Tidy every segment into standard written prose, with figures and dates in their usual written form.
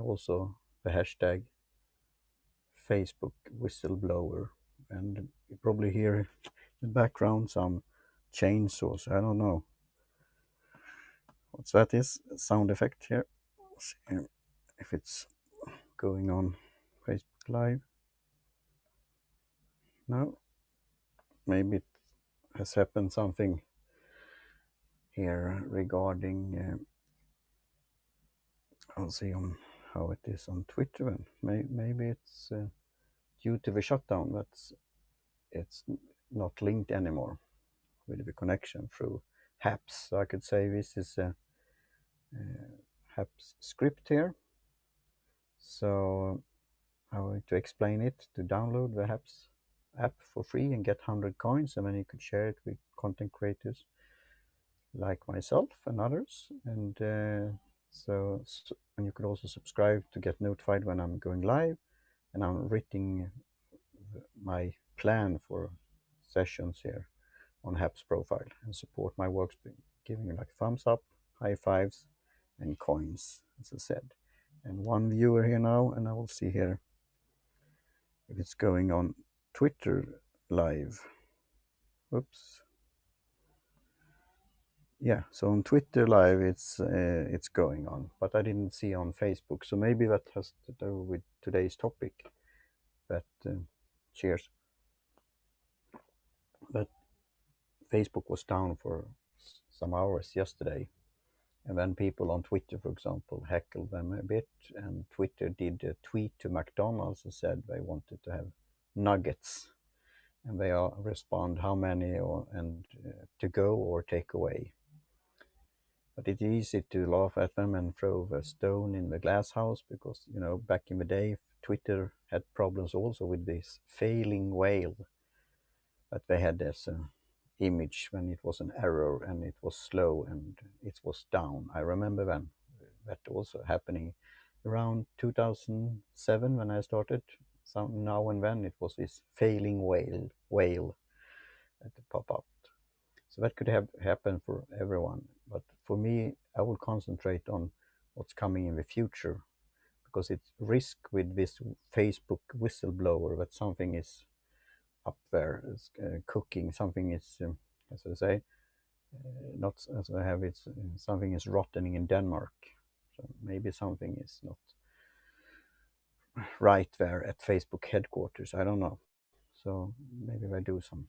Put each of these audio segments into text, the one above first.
also the hashtag Facebook whistleblower. And you probably hear in the background some chainsaws. I don't know what that is. Sound effect here. Let's see if it's going on Facebook Live. No, maybe it has happened something here regarding. I'll see on how it is on Twitter. And maybe it's due to the shutdown that it's not linked anymore with the connection through HAPS. So I could say this is a HAPS script here. So how to explain it: to download the HAPS app for free and get 100 coins, and then you could share it with content creators like myself and others. And and you could also subscribe to get notified when I'm going live. And I'm writing my plan for sessions here on HAPS profile and support my works, giving you like thumbs up, high fives, and coins, as I said. And one viewer here now, and I will see here if it's going on Twitter live. Oops. Yeah, so on Twitter live it's going on, but I didn't see on Facebook. So maybe that has to do with today's topic. That cheers. But Facebook was down for some hours yesterday, and then people on Twitter, for example, heckled them a bit, and Twitter did a tweet to McDonald's and said they wanted to have nuggets, and they respond how many and to go or take away. But it's easy to laugh at them and throw a stone in the glass house, because back in the day Twitter had problems also with this failing whale that they had as image when it was an error and it was slow and it was down. I remember then that also happening around 2007 when I started. Some now and then it was this failing whale that pop up. So that could have happened for everyone. But for me, I will concentrate on what's coming in the future, because it's risk with this Facebook whistleblower that something is up there, cooking, something is, as I say, not as I have it, something is rotting in Denmark. So maybe something is not right there at Facebook headquarters. I don't know. So maybe I do some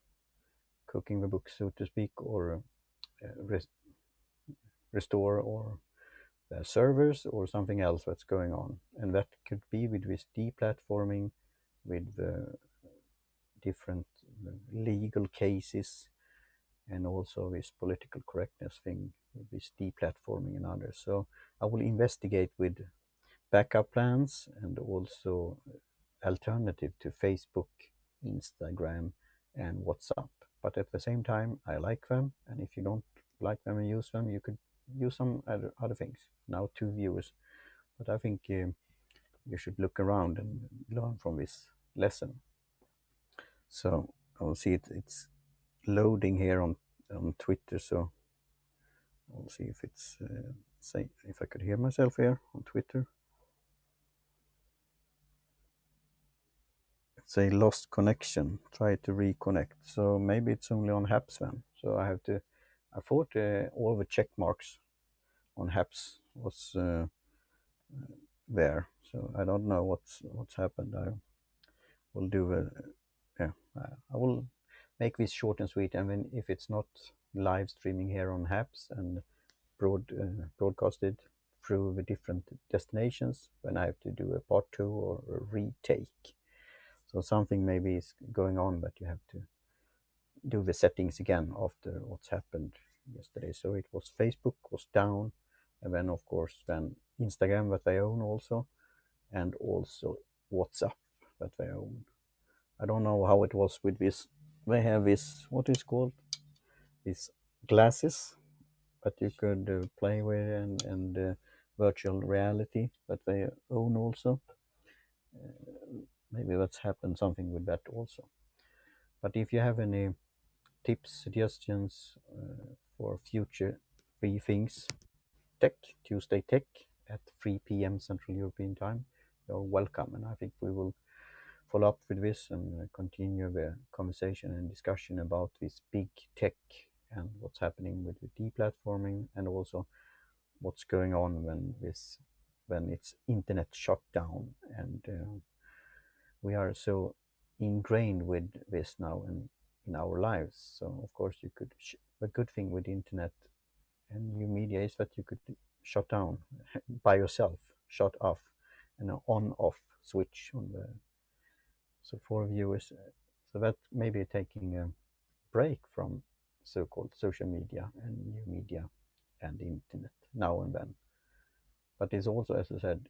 cooking the book, so to speak, or restore or the servers or something else that's going on. And that could be with this deplatforming, with the different legal cases, and also this political correctness thing, with this deplatforming and others. So I will investigate with backup plans and also alternative to Facebook, Instagram, and WhatsApp. But at the same time, I like them, and if you don't like them and use them, you could use some other things. Now 2 viewers, but I think you should look around and learn from this lesson. So I will see it's loading here on Twitter, so I'll see if it's say if I could hear myself here on Twitter. It's a lost connection, try to reconnect. So maybe it's only on HAPS then. So I thought all the check marks on HAPS was there. So I don't know what's happened. I will do I will make this short and sweet, and then if it's not live streaming here on HAPS and broadcasted through the different destinations, then I have to do a part 2 or a retake. So something maybe is going on, but you have to do the settings again after what's happened yesterday. So it was Facebook was down, and then of course then Instagram that they own also, and also WhatsApp that they own. I don't know how it was with this. They have this, what is called, these glasses that you could play with, and virtual reality that they own also. Maybe that's happened something with that also. But if you have any tips, suggestions for future free things, Tuesday Tech, at 3 p.m. Central European Time, you're welcome. And I think we will follow up with this and continue the conversation and discussion about this big tech and what's happening with the deplatforming, and also what's going on when it's internet shut down. And we are so ingrained with this now in our lives. So of course you could the good thing with internet and new media is that you could shut down by yourself, shut off, and an on off switch on the. So for viewers, so that maybe taking a break from so-called social media and new media and the internet now and then. But it's also, as I said,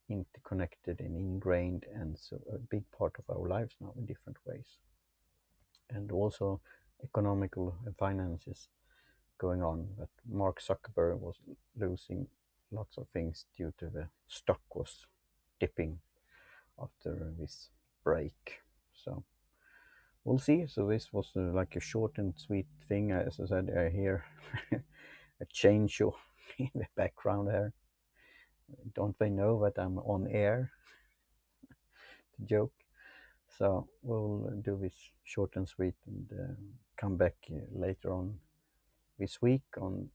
interconnected and ingrained, and so a big part of our lives now in different ways. And also economical and finances going on, that Mark Zuckerberg was losing lots of things due to the stock was dipping after this break. So we'll see. So this was like a short and sweet thing. As I said, I hear a change in the background there. Don't they know that I'm on air? The joke. So we'll do this short and sweet and come back later on this week. On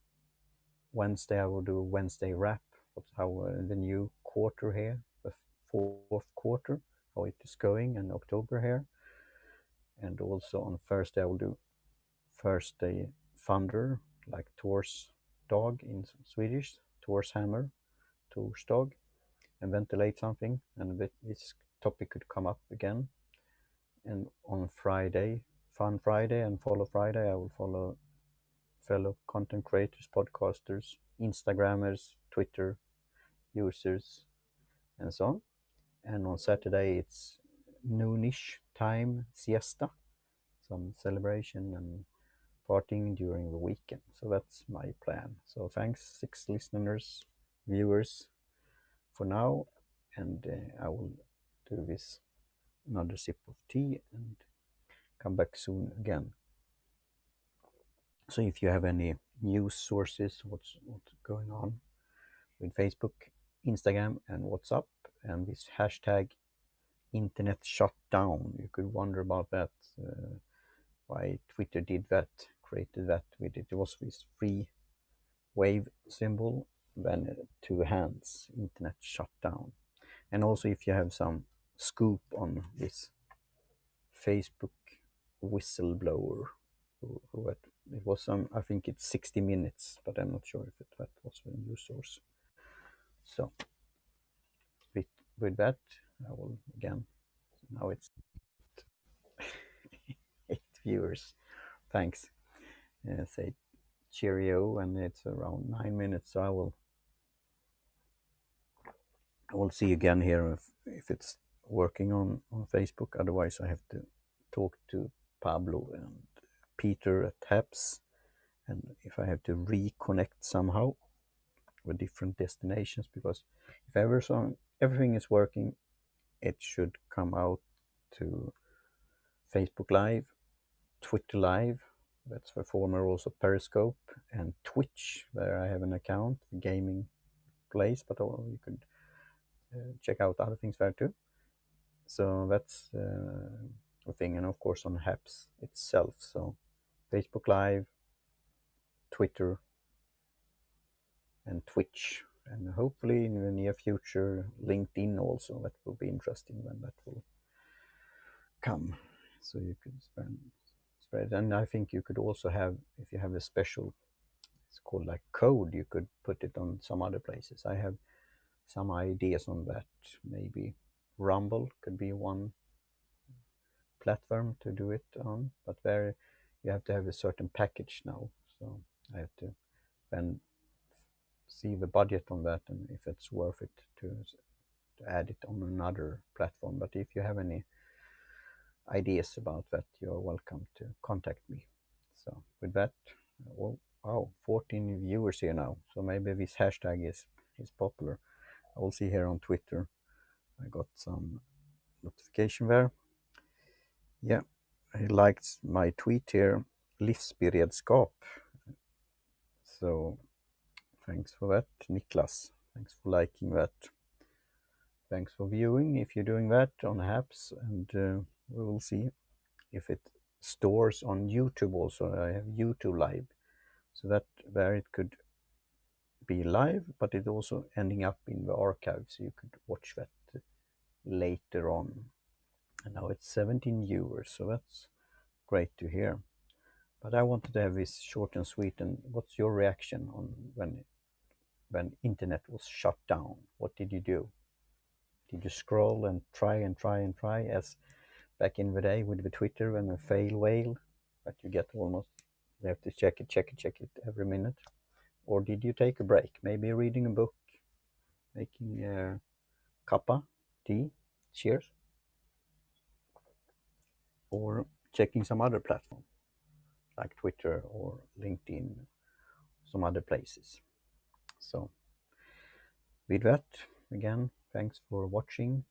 Wednesday, I will do a Wednesday wrap. What's how the new quarter here, the fourth quarter, how it is going, and October here. And also on Thursday, I will do Thursday Thunder, like Thor's dog in Swedish, Thor's hammer, Thor's dog, and ventilate something. And this topic could come up again. And on Friday, Fun Friday and Follow Friday, I will follow fellow content creators, podcasters, Instagrammers, Twitter users, and so on. And on Saturday, it's noonish time, siesta, some celebration and partying during the weekend. So that's my plan. So thanks, 6 listeners, viewers, for now. And I will do this another sip of tea and come back soon again. So if you have any news sources, what's going on with Facebook, Instagram, and WhatsApp, and this hashtag internet shut down, you could wonder about that, why Twitter did that, created that with it. It was this free wave symbol, then 2 hands, internet shut down. And also if you have some scoop on this Facebook whistleblower, who it was some, I think it's 60 Minutes, but I'm not sure if that was a news source. So with that, I will again, now it's 8 viewers. Thanks. Say cheerio, and it's around 9 minutes, so I will see again here if it's working on Facebook. Otherwise, I have to talk to Pablo and Peter at HAPS, and if I have to reconnect somehow with different destinations, because if everything is working, it should come out to Facebook Live, Twitter Live, that's the former also Periscope, and Twitch, where I have an account, gaming place, but you could check out other things there too. So that's a thing, and of course on HAPS itself. So Facebook Live, Twitter, and Twitch, and hopefully in the near future LinkedIn also. That will be interesting when that will come. So you could spread, and I think you could also have, if you have a special, it's called like code, you could put it on some other places. I have some ideas on that. Maybe Rumble could be one platform to do it on, but there you have to have a certain package now. So I have to then see the budget on that and if it's worth it to add it on another platform. But if you have any ideas about that, you're welcome to contact me. So with that, wow, 14 viewers here now. So maybe this hashtag is popular. I will see here on Twitter. I got some notification there. Yeah, he liked my tweet here, livsberedskap. So thanks for that, Niklas. Thanks for liking that. Thanks for viewing if you're doing that on apps, and we will see if it stores on YouTube also. I have YouTube Live, so that there it could be live, but it also ending up in the archive, so you could watch that later on. And now it's 17 viewers, so that's great to hear. But I wanted to have this short and sweet. And what's your reaction on when internet was shut down? What did you do? Did you scroll and try and try and try, as back in the day with the Twitter when a fail whale, but you get almost, you have to check it every minute? Or did you take a break, maybe reading a book, making a cuppa tea, cheers, or checking some other platform like Twitter or LinkedIn, some other places? So with that, again, thanks for watching,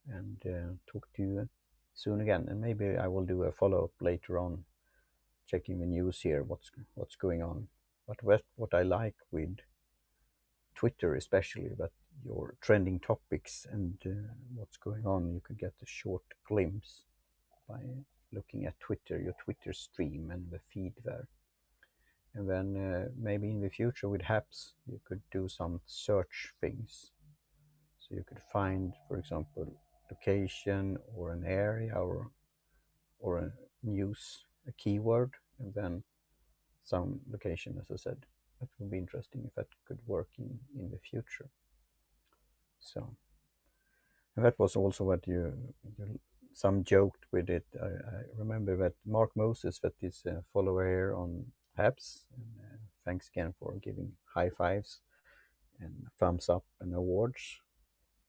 and talk to you soon again. And maybe I will do a follow-up later on, checking the news here, what's going on. But what I like with Twitter especially, that your trending topics and what's going on, you could get a short glimpse by looking at Twitter, your Twitter stream and the feed there. And then maybe in the future with apps, you could do some search things. So you could find, for example, location or an area or a news, a keyword, and then some location, as I said. That would be interesting if that could work in the future. So, and that was also what some joked with it. I remember that Mark Moses, that is a follower here on apps, and thanks again for giving high fives and thumbs up and awards,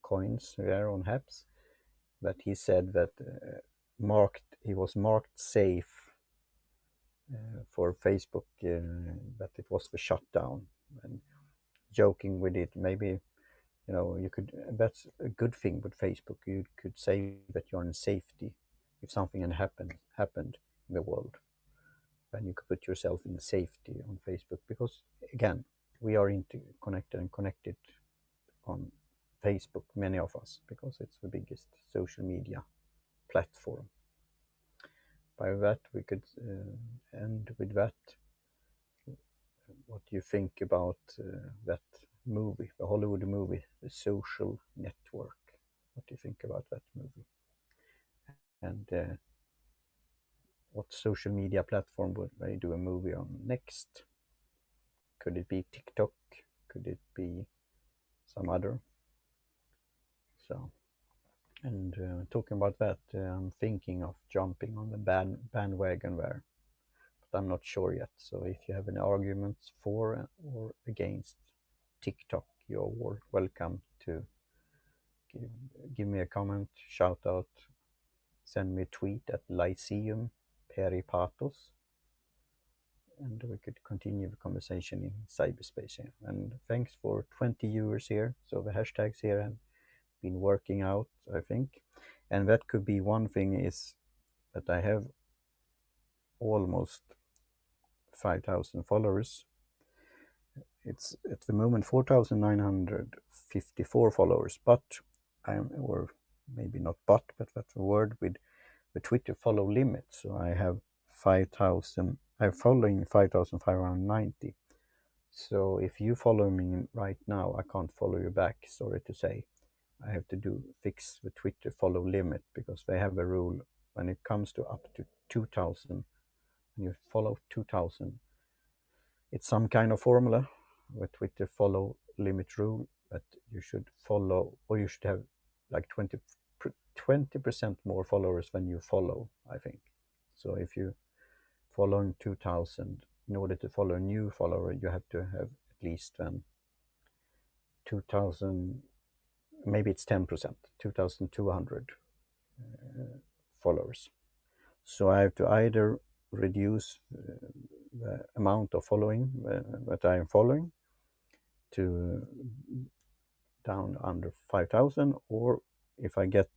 coins there on apps. That he said that he was marked safe for Facebook, that it was the shutdown, and joking with it, maybe you could, that's a good thing with Facebook. You could say that you're in safety if something had happened in the world. Then you could put yourself in safety on Facebook, because again, we are interconnected and connected on Facebook, many of us, because it's the biggest social media platform. By that, we could end with that. What do you think about that movie, the Hollywood movie, The Social Network? What do you think about that movie? And what social media platform would they do a movie on next? Could it be TikTok? Could it be some other? So, and talking about that, I'm thinking of jumping on the bandwagon there, but I'm not sure yet. So if you have any arguments for or against TikTok, you're welcome to give me a comment, shout out, send me a tweet at Lyceum Peripatos, and we could continue the conversation in cyberspace here. And thanks for 20 viewers here. So the hashtags here have been working out, I think. And that could be one thing, is that I have almost 5,000 followers. It's at the moment 4,954 followers, but or maybe not but that's a word with the Twitter follow limit. So I have 5,000, I'm following 5,590. So if you follow me right now, I can't follow you back, sorry to say. I have to fix the Twitter follow limit, because they have a rule when it comes to up to 2,000, and you follow 2,000. It's some kind of formula with Twitter follow limit rule, that you should follow, or you should have like 20% more followers than you follow, I think. So if you following 2,000, in order to follow a new follower, you have to have at least 2,000, maybe it's 10%, 2,200 followers. So I have to either reduce the amount of following that I am following to down under 5,000, or if I get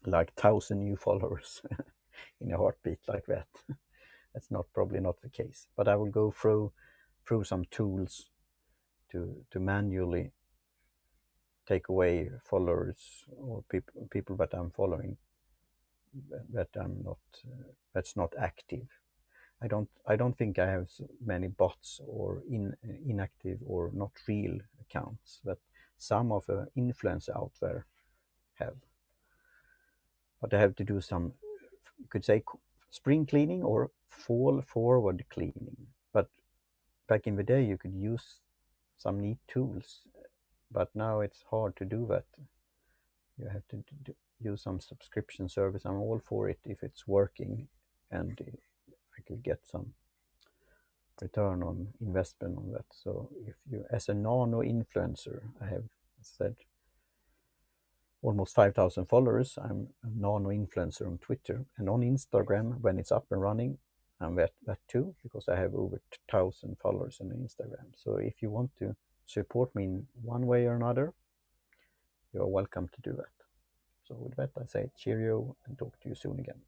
like 1,000 new followers in a heartbeat like that. That's probably not the case, but I will go through some tools to manually take away followers or people that I'm following that I'm not that's not active. I don't think I have so many bots or inactive or not real accounts that some of the influencers out there have. But I have to do some, you could say, spring cleaning or fall forward cleaning. But back in the day, you could use some neat tools, but now it's hard to do that. You have to use some subscription service. I'm all for it if it's working and I could get some return on investment on that. So if you, as a nano influencer, I have said almost 5,000 followers. I'm a nano influencer on Twitter and on Instagram when it's up and running. I'm that too because I have over 1,000 followers on Instagram. So if you want to support me in one way or another, you're welcome to do that. So with that, I say cheerio and talk to you soon again.